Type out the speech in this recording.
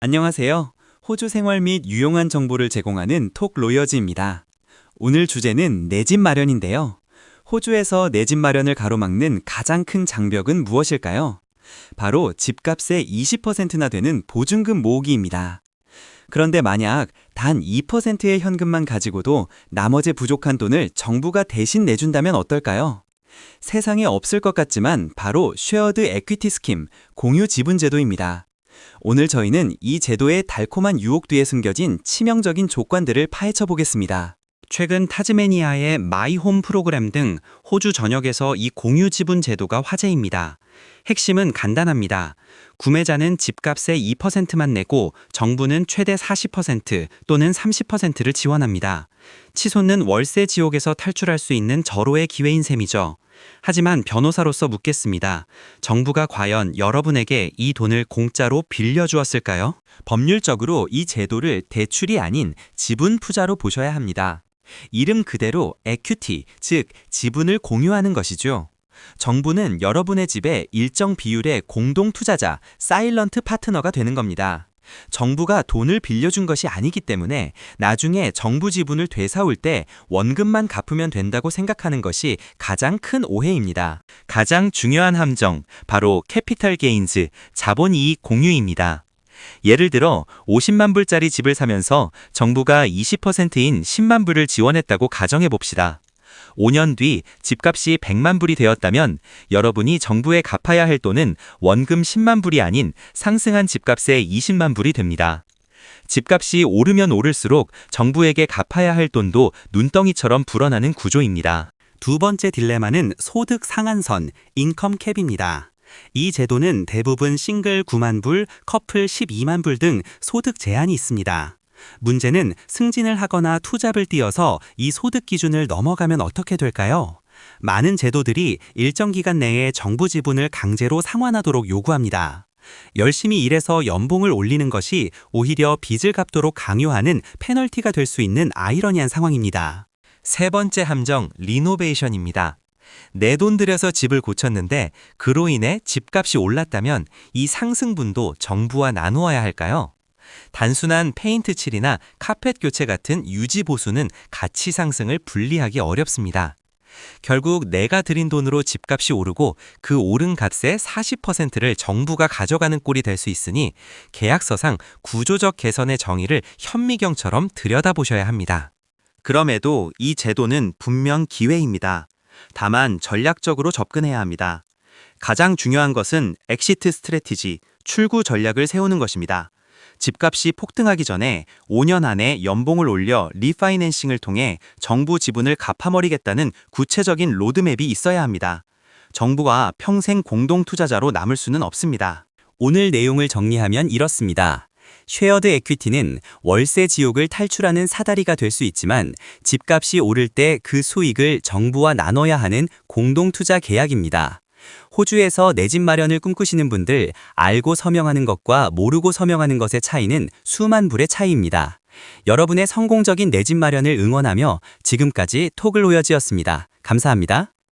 안녕하세요. 호주 생활 및 유용한 정보를 제공하는 톡 로여즈입니다. 오늘 주제는 내 집 마련인데요. 호주에서 내 집 마련을 가로막는 가장 큰 장벽은 무엇일까요? 바로 집값의 20%나 되는 보증금 모으기입니다. 그런데 만약 단 2%의 현금만 가지고도 나머지 부족한 돈을 정부가 대신 내준다면 어떨까요? 세상에 없을 것 같지만 바로 쉐어드 에퀴티 스킴, 공유 지분 제도입니다. 오늘 저희는 이 제도의 달콤한 유혹 뒤에 숨겨진 치명적인 조건들을 파헤쳐 보겠습니다. 최근 타즈메니아의 마이홈 프로그램 등 호주 전역에서 이 공유 지분 제도가 화제입니다. 핵심은 간단합니다. 구매자는 집값의 2%만 내고 정부는 최대 40% 또는 30%를 지원합니다. 치솟는 월세 지옥에서 탈출할 수 있는 절호의 기회인 셈이죠. 하지만 변호사로서 묻겠습니다. 정부가 과연 여러분에게 이 돈을 공짜로 빌려주었을까요? 법률적으로 이 제도를 대출이 아닌 지분 투자로 보셔야 합니다. 이름 그대로 에큐티, 즉 지분을 공유하는 것이죠. 정부는 여러분의 집에 일정 비율의 공동 투자자, 사일런트 파트너가 되는 겁니다. 정부가 돈을 빌려준 것이 아니기 때문에 나중에 정부 지분을 되사올 때 원금만 갚으면 된다고 생각하는 것이 가장 큰 오해입니다. 가장 중요한 함정, 바로 캐피털 게인즈, 자본이익 공유입니다. 예를 들어 50만 불짜리 집을 사면서 정부가 20%인 10만 불을 지원했다고 가정해 봅시다. 5년 뒤 집값이 100만 불이 되었다면 여러분이 정부에 갚아야 할 돈은 원금 10만 불이 아닌 상승한 집값의 20만 불이 됩니다. 집값이 오르면 오를수록 정부에게 갚아야 할 돈도 눈덩이처럼 불어나는 구조입니다. 두 번째 딜레마는 소득 상한선, 인컴 캡입니다. 이 제도는 대부분 싱글 9만 불, 커플 12만 불 등 소득 제한이 있습니다. 문제는 승진을 하거나 투잡을 뛰어서 이 소득 기준을 넘어가면 어떻게 될까요? 많은 제도들이 일정 기간 내에 정부 지분을 강제로 상환하도록 요구합니다. 열심히 일해서 연봉을 올리는 것이 오히려 빚을 갚도록 강요하는 페널티가 될 수 있는 아이러니한 상황입니다. 세 번째 함정, 리노베이션입니다. 내 돈 들여서 집을 고쳤는데 그로 인해 집값이 올랐다면 이 상승분도 정부와 나누어야 할까요? 단순한 페인트 칠이나 카펫 교체 같은 유지 보수는 가치 상승을 분리하기 어렵습니다. 결국 내가 들인 돈으로 집값이 오르고 그 오른 값의 40%를 정부가 가져가는 꼴이 될 수 있으니 계약서상 구조적 개선의 정의를 현미경처럼 들여다보셔야 합니다. 그럼에도 이 제도는 분명 기회입니다. 다만 전략적으로 접근해야 합니다. 가장 중요한 것은 엑시트 스트래티지, 출구 전략을 세우는 것입니다. 집값이 폭등하기 전에 5년 안에 연봉을 올려 리파이낸싱을 통해 정부 지분을 갚아버리겠다는 구체적인 로드맵이 있어야 합니다. 정부가 평생 공동투자자로 남을 수는 없습니다. 오늘 내용을 정리하면 이렇습니다. 쉐어드 에퀴티는 월세 지옥을 탈출하는 사다리가 될 수 있지만 집값이 오를 때 그 수익을 정부와 나눠야 하는 공동투자 계약입니다. 호주에서 내 집 마련을 꿈꾸시는 분들, 알고 서명하는 것과 모르고 서명하는 것의 차이는 수만 불의 차이입니다. 여러분의 성공적인 내 집 마련을 응원하며 지금까지 톡을 로여즈였습니다. 감사합니다.